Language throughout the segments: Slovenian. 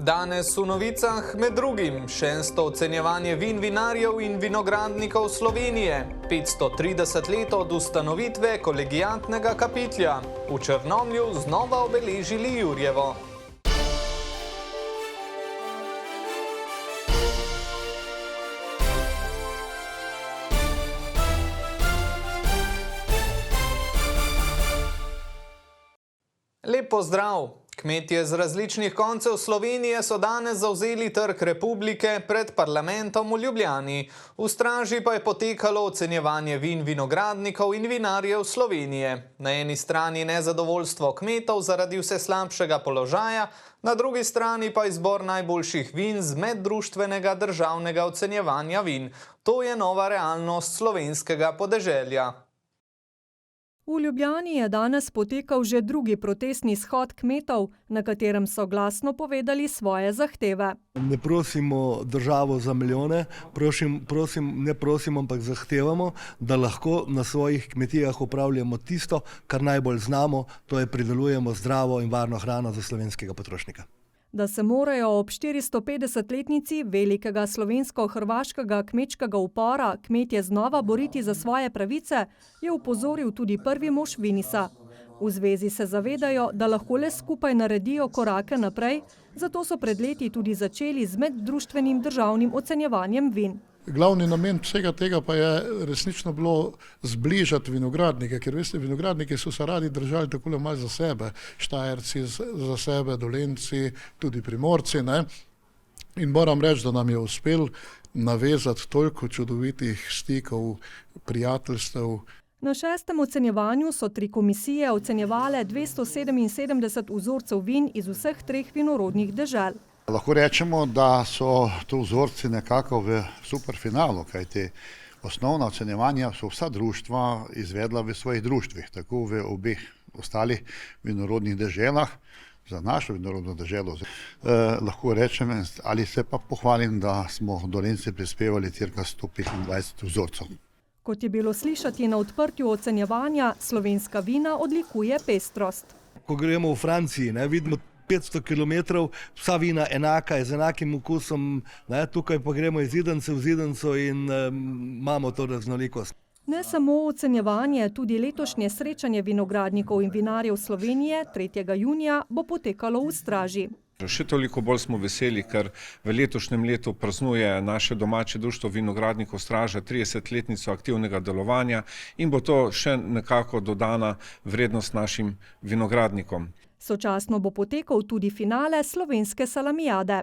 Danes v novicah med drugim 6. ocenjevanje vin vinarjev in vinogradnikov Slovenije, 530 let od ustanovitve kolegiatnega kapitlja, v Črnomlju znova obeležili Jurjevo. Lep pozdrav! Kmetje z različnih koncev Slovenije so danes zavzeli Trg Republike pred parlamentom v Ljubljani. V straži pa je potekalo ocenjevanje vin vinogradnikov in vinarjev Slovenije. Na eni strani nezadovoljstvo kmetov zaradi vse slabšega položaja, na drugi strani pa izbor najboljših vin z meddruštvenega državnega ocenjevanja vin. To je nova realnost slovenskega podeželja. V Ljubljani je danes potekal že drugi protestni shod kmetov, na katerem so glasno povedali svoje zahteve. Ne prosimo državo za milijone, ne prosimo, ampak zahtevamo, da lahko na svojih kmetijah upravljamo tisto, kar najbolj znamo, to je pridelujemo zdravo in varno hrano za slovenskega potrošnika. Da se morajo ob 450-letnici velikega slovensko-hrvaškega kmečkega upora kmetje znova boriti za svoje pravice, je opozoril tudi prvi mož Vinisa. V zvezi se zavedajo, da lahko le skupaj naredijo korake naprej, zato so pred leti tudi začeli z meddruštvenim državnim ocenjevanjem vin. Glavni namen vsega tega pa je resnično bilo zbližati vinogradnike, ker veste, vinogradniki so se radi držali takole malo za sebe, Štajerci za sebe, Dolenjci, tudi Primorci, ne? In moram reči, da nam je uspel navezati toliko čudovitih stikov, prijateljstev. Na 6. ocenjevanju so 3 komisije ocenjevale 277 vzorcev vin iz vseh 3 vinorodnih dežel. Lahko rečemo, da so tu vzorci nekako v superfinalu, kajti osnovna ocenjevanja so vsa društva izvedla v svojih društvih, tako v obeh ostalih vinorodnih deželah, za našo vinorodno deželo. Lahko rečem, ali se pa pohvalim, da smo Dolenjci prispevali cirka 125 vzorcev. Kot je bilo slišati na odprtju ocenjevanja, slovenska vina odlikuje pestrost. Ko gremo v Franciji, vidimo 500 km, vsa vina enaka, z enakim okusom, tukaj pa gremo iz zidance v zidanco in imamo to raznolikost. Ne samo ocenjevanje, tudi letošnje srečanje vinogradnikov in vinarjev Slovenije 3. junija bo potekalo v straži. Še toliko bolj smo veseli, ker v letošnjem letu praznuje naše domače društvo vinogradnikov Straža 30-letnico aktivnega delovanja in bo to še nekako dodana vrednost našim vinogradnikom. Sočasno bo potekal tudi finale slovenske salamijade.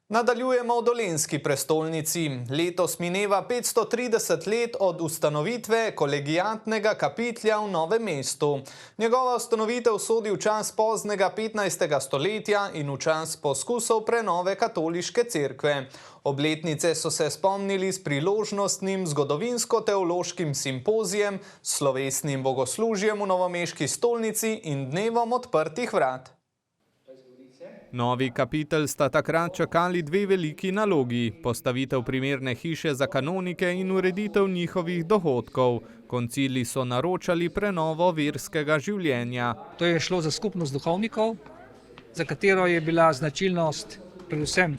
Nadaljujemo v dolenjski prestolnici. Letos mineva 530 let od ustanovitve kolegiatnega kapitlja v Novem mestu. Njegova ustanovitev sodi v čas poznega 15. stoletja in v čas poskusov prenove katoliške cerkve. Obletnice so se spomnili s priložnostnim zgodovinsko-teološkim simpozijem, slovesnim bogoslužjem v novomeški stolnici in dnevom odprtih vrat. Novi kapitelj sta takrat čakali 2 veliki nalogi, postavitev primerne hiše za kanonike in ureditev njihovih dohodkov. Koncili so naročali prenovo verskega življenja. To je šlo za skupnost duhovnikov, za katero je bila značilnost predvsem,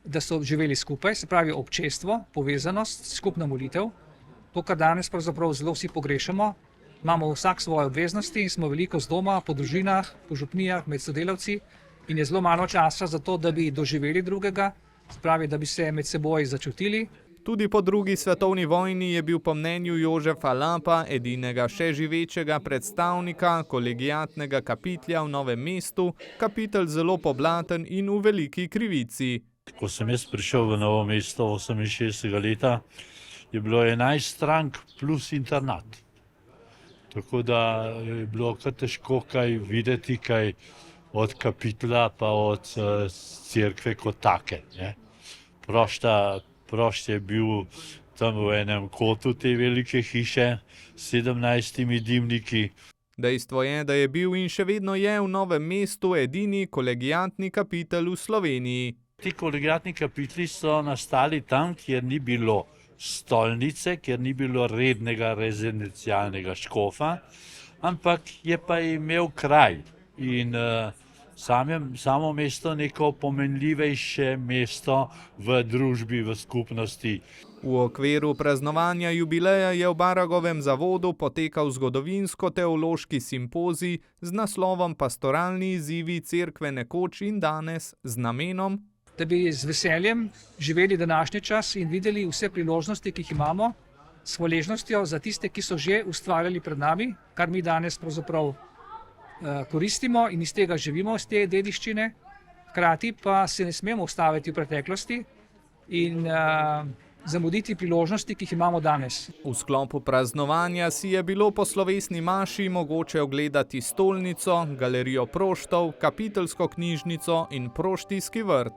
da so živeli skupaj, se pravi občestvo, povezanost, skupna molitev. To, kar danes pravzaprav zelo vsi pogrešamo. Imamo vsak svoje obveznosti in smo veliko z doma, po družinah, po župnijah, med sodelavci. In je zelo malo časa za to, da bi doživeli drugega, se pravi, da bi se med seboj začutili. Tudi po 2. svetovni vojni je bil po mnenju Jožefa Lapa, edinega še živečega predstavnika kolegiatnega kapitlja v Novem mestu, kapitelj zelo poblaten in v veliki krivici. Ko sem jaz prišel v Novo mesto 68. leta, je bilo 11 strank plus internat. Tako da je bilo kar težko kaj videti, kaj od kapitla pa od cerkve kot take. Prošt je bil tam v enem kotu te velike hiše s 17 dimniki. Dejstvo je, da je bil in še vedno je v Novem mestu edini kolegiatni kapitelj v Sloveniji. Ti kolegiatni kapitli so nastali tam, kjer ni bilo stolnice, kjer ni bilo rednega rezidencialnega škofa, ampak je pa imel kraj. In samo mesto neko pomenljivejše mesto v družbi, v skupnosti. V okviru praznovanja jubileja je v Baragovem zavodu potekal zgodovinsko-teološki simpozij z naslovom Pastoralni izzivi cerkve nekoč in danes z namenom, da bi z veseljem živeli današnji čas in videli vse priložnosti, ki jih imamo, s hvaležnostjo za tiste, ki so že ustvarjali pred nami, kar mi danes pravzaprav koristimo in iz tega živimo, iz te dediščine. Hkrati pa se ne smemo ustaviti v preteklosti in zamuditi priložnosti, ki jih imamo danes. V sklopu praznovanja si je bilo po slovesni maši mogoče ogledati stolnico, galerijo proštov, kapiteljsko knjižnico in proštijski vrt.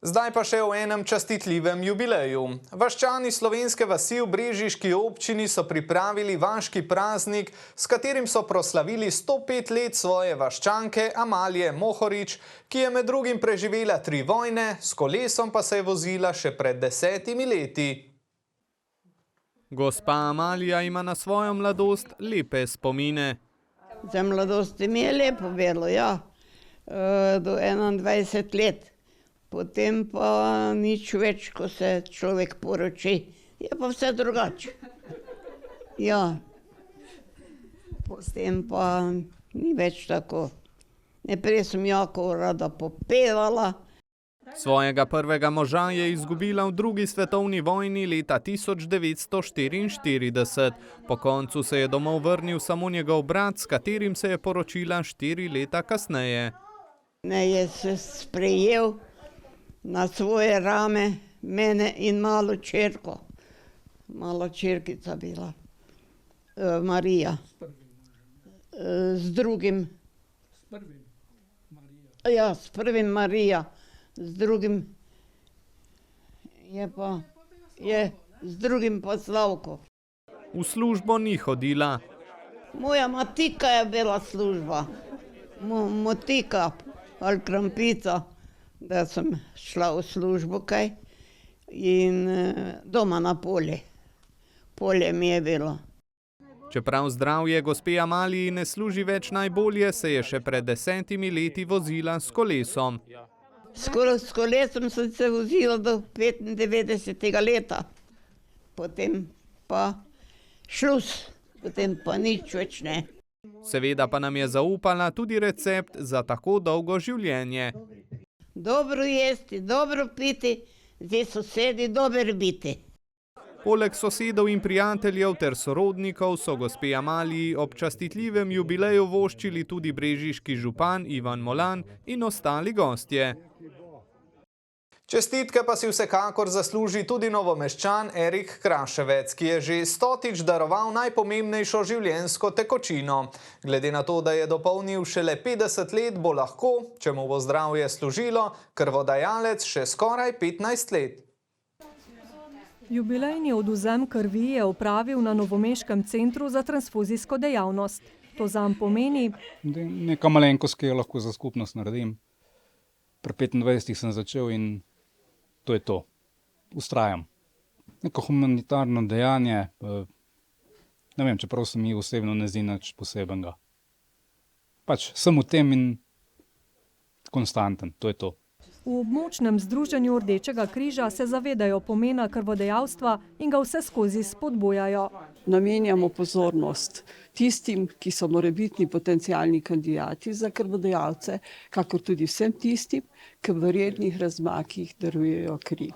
Zdaj pa še o enem častitljivem jubileju. Vaščani slovenske vasi v brežiški občini so pripravili vaški praznik, s katerim so proslavili 105 let svoje vaščanke Amalije Mohorič, ki je med drugim preživela 3 vojne, s kolesom pa se je vozila še pred 10 leti. Gospa Amalija ima na svojo mladost lepe spomine. Za mladosti mi je lepo bilo, ja, do 21 let. Potem pa nič več, ko se človek poroči, je pa vse drugače. Ja, potem pa ni več tako. Najprej sem jako rada popevala. Svojega prvega moža je izgubila v 2. svetovni vojni leta 1944. Po koncu se je domov vrnil samo njegov brat, s katerim se je poročila 4 leta kasneje. Ne je se sprejel na svoje rame mene in malo čerko. Malo čerkica bila, Marija. S drugim. Ja, s prvim Marija, z drugim z drugim pa Slavko. V službo ni hodila. Moja motika je bila služba. Motika ali krampica, da sem šla v službo kaj in doma na polje. Polje mi je bilo. Čeprav zdravje gospe Amaliji ne služi več najbolje, se je še pred 10 leti vozila s kolesom. S kolesom sem se vozila do 95. leta. Potem pa šlus, potem pa nič več ne. Seveda pa nam je zaupala tudi recept za tako dolgo življenje. Dobro jesti, dobro piti, zdaj sosedi dobro biti. Poleg sosedov in prijateljev ter sorodnikov so gospe Amaliji ob častitljivem jubileju voščili tudi brežiški župan Ivan Molan in ostali gostje. Čestitke pa si vsekakor zasluži tudi Novomeščan Erik Kraševec, ki je že 100-tič daroval najpomembnejšo življenjsko tekočino. Glede na to, da je dopolnil šele 50 let, bo lahko, če mu bo zdravje služilo, krvodajalec še skoraj 15 let. Jubilejni odvzem krvi je opravil na novomeškem centru za transfuzijsko dejavnost. To zanj pomeni neka malenkost, ki jo lahko za skupnost naredim. Pri 25 sem začel in to je to. Vztrajam. Neko humanitarno dejanje, ne vem, čeprav se mi osebno ne zdi nič posebenega. Pač sem v tem in konstanten, to je to. V območnem združenju Rdečega križa se zavedajo pomena krvodajalstva in ga vseskozi spodbujajo. Namenjamo pozornost tistim, ki so morebitni potencialni kandidati za krvodajalce, kakor tudi vsem tistim, ki v rednih razmakih darujejo kri.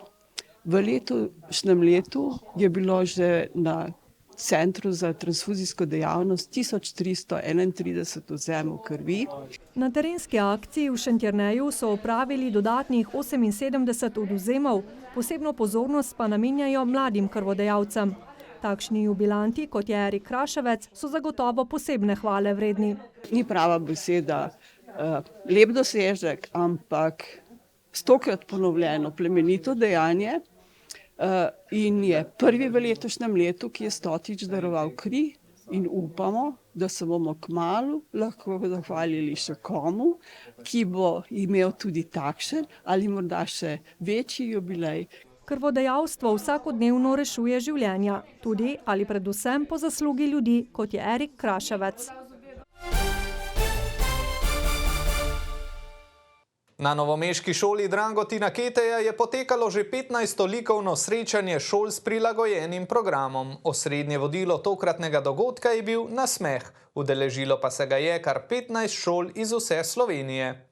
V letošnjem letu je bilo že na Centru za transfuzijsko dejavnost 1331 odvzemov krvi. Na terenski akciji v Šentjerneju so opravili dodatnih 78 odvzemov, posebno pozornost pa namenjajo mladim krvodajalcem. Takšni jubilanti, kot je Erik Kraševec, so zagotovo posebne hvale vredni. Ni prava beseda lep dosežek, ampak 100-krat ponovljeno plemenito dejanje. In je prvi v letošnjem letu, ki je 100-tič daroval kri in upamo, da se bomo kmalu lahko zahvalili še komu, ki bo imel tudi takšen ali morda še večji jubilej. Krvodajalstvo vsakodnevno rešuje življenja, tudi ali predvsem po zaslugi ljudi, kot je Erik Kraševec. Na novomeški šoli Dragotina Keteja je potekalo že 15. likovno srečanje šol s prilagojenim programom. Osrednje vodilo tokratnega dogodka je bil nasmeh. Udeležilo pa se ga je kar 15 šol iz vse Slovenije.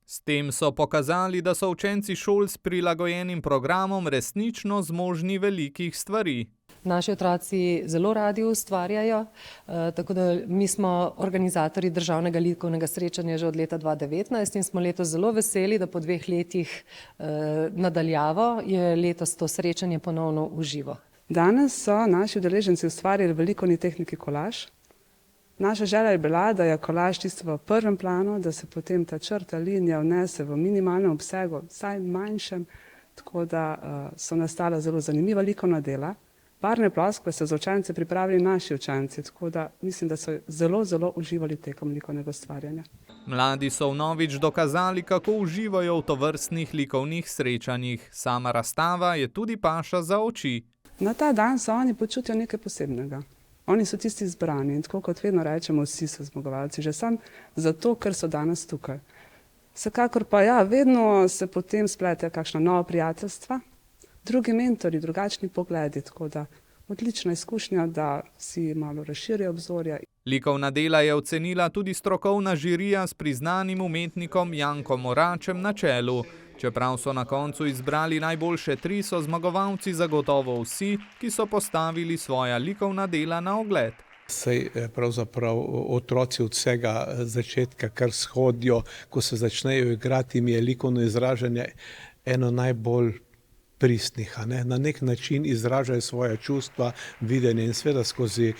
S tem so pokazali, da so učenci šol s prilagojenim programom resnično zmožni velikih stvari. Naši otroci zelo radi ustvarjajo, tako da mi smo organizatorji državnega likovnega srečanja že od leta 2019 in smo letos zelo veseli, da po 2 letih nadaljavo je letos to srečanje ponovno v živo. Danes so naši udeleženci ustvarjali v likovni tehniki kolaž. Naša želja je bila, da je kolaž čisto v prvem planu, da se potem ta črta, linija vnese v minimalnem obsegu, vsaj manjšem, tako da so nastala zelo zanimiva likovna dela. Barvne ploskve so za učence pripravili naši učenci, tako da mislim, da so zelo uživali tekom likovnega ustvarjanja. Mladi so vnovič dokazali, kako uživajo v tovrstnih likovnih srečanjih. Sama razstava je tudi paša za oči. Na ta dan se oni počutijo nekaj posebnega. Oni so tisti izbrani in tako kot vedno rečemo, vsi so zmagovalci, že sam zato, ker so danes tukaj. Vsekakor pa ja, vedno se potem splete kakšna nova prijateljstva, drugi mentori, drugačni pogledi, tako da odlična izkušnja, da si malo razširijo obzorja. Likovna dela je ocenila tudi strokovna žirija s priznanim umetnikom Jankom Moračem na čelu. Čeprav so na koncu izbrali najboljše 3, so zmagovalci zagotovo vsi, ki so postavili svoja likovna dela na ogled. Saj pravzaprav otroci od vsega začetka, kar shodijo, ko se začnejo igrati, jim je likovno izražanje eno najbolj pristnih. Na nek način izražajo svoje čustva, videnje in seveda skozi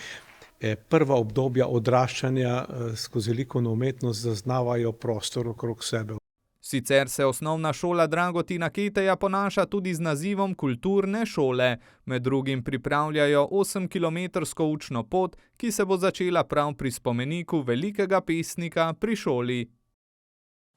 prva obdobja odraščanja, skozi likovno umetnost zaznavajo prostor okrog sebe. Sicer se osnovna šola Dragotina Keteja ponaša tudi z nazivom kulturne šole. Med drugim pripravljajo 8-kilometrsko učno pot, ki se bo začela prav pri spomeniku velikega pesnika pri šoli.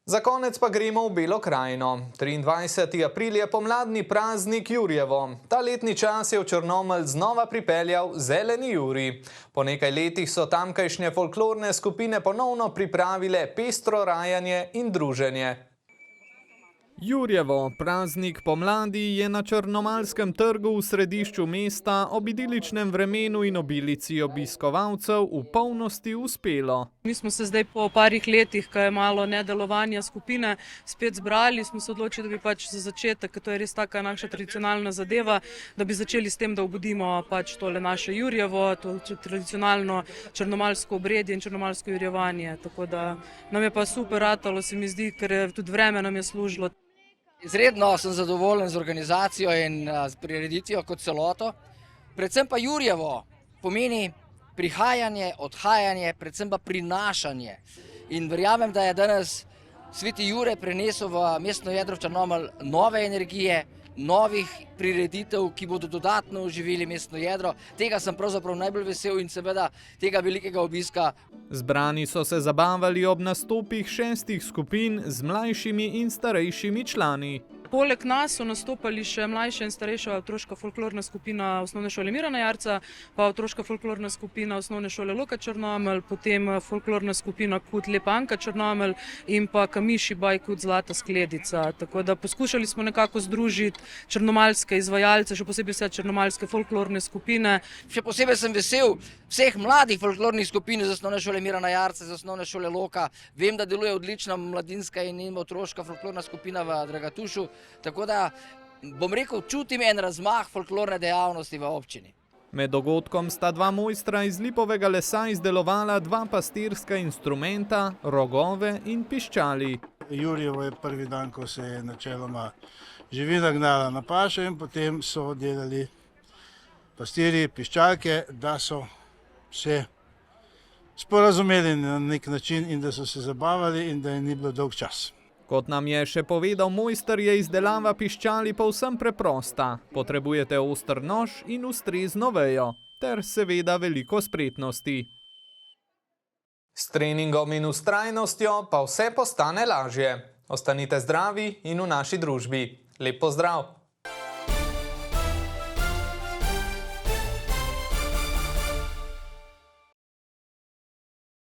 Za konec pa gremo v Belo krajino. 23. april je pomladni praznik Jurjevo. Ta letni čas je v Črnomelj znova pripeljal Zeleni Jurij. Po nekaj letih so tamkajšnje folklorne skupine ponovno pripravile pestro rajanje in druženje. Jurjevo, praznik pomladi, je na Črnomaljskem trgu v središču mesta ob idiličnem vremenu in obilici obiskovalcev v polnosti uspelo. Mi smo se zdaj po parih letih, ko je malo nedelovanja skupine, spet zbrali, smo se odločili, da bi pač za začetek, ker to je res taka naša tradicionalna zadeva, da bi začeli s tem, da obudimo pač tole naše Jurjevo, to tradicionalno črnomaljsko obredje in črnomaljsko jurjevanje. Tako da nam je pa super ratalo, se mi zdi, ker tudi vreme nam je služilo. Izredno sem zadovoljen z organizacijo in z prireditvijo kot celoto. Predvsem pa Jurjevo pomeni prihajanje, odhajanje, predvsem pa prinašanje. In verjamem, da je danes sveti Jure prinesel v mestno jedro Črnomelj nove energije, novih prireditev, ki bodo dodatno oživili mestno jedro. Tega sem pravzaprav najbolj vesel in seveda tega velikega obiska. Zbrani so se zabavali ob nastopih 6 skupin z mlajšimi in starejšimi člani. Poleg nas so nastopali še mlajša in starejša otroška folklorna skupina osnovne šole Mirana Jarca, pa otroška folklorna skupina osnovne šole Loka Črnomelj, potem folklorna skupina Kut Lepanka Črnomelj in pa Kamiši baj Kut Zlata skledica. Tako da poskušali smo nekako združiti črnomaljske izvajalce, še posebej vse črnomaljske folklorne skupine. Še posebej sem vesel vseh mladih folklornih skupin iz osnovne šole Mirana Jarca, iz osnovne šole Loka. Vem, da deluje odlična mladinska in otroška folklorna skupina v Dragatušu. Tako da, bom rekel, čutim en razmah folklorne dejavnosti v občini. Med dogodkom sta 2 mojstra iz lipovega lesa izdelovala 2 pastirska instrumenta, rogove in piščali. Jurjevo je prvi dan, ko se je načeloma živina gnala na pašo in potem so delali pastirji piščalke, da so se sporazumeli na nek način in da so se zabavali in da je ni bilo dolg čas. Kot nam je še povedal mojster, je izdelava piščali povsem preprosta. Potrebujete oster nož in ustrezno vejo, ter seveda veliko spretnosti. S treningom in vztrajnostjo pa vse postane lažje. Ostanite zdravi in v naši družbi. Lep pozdrav!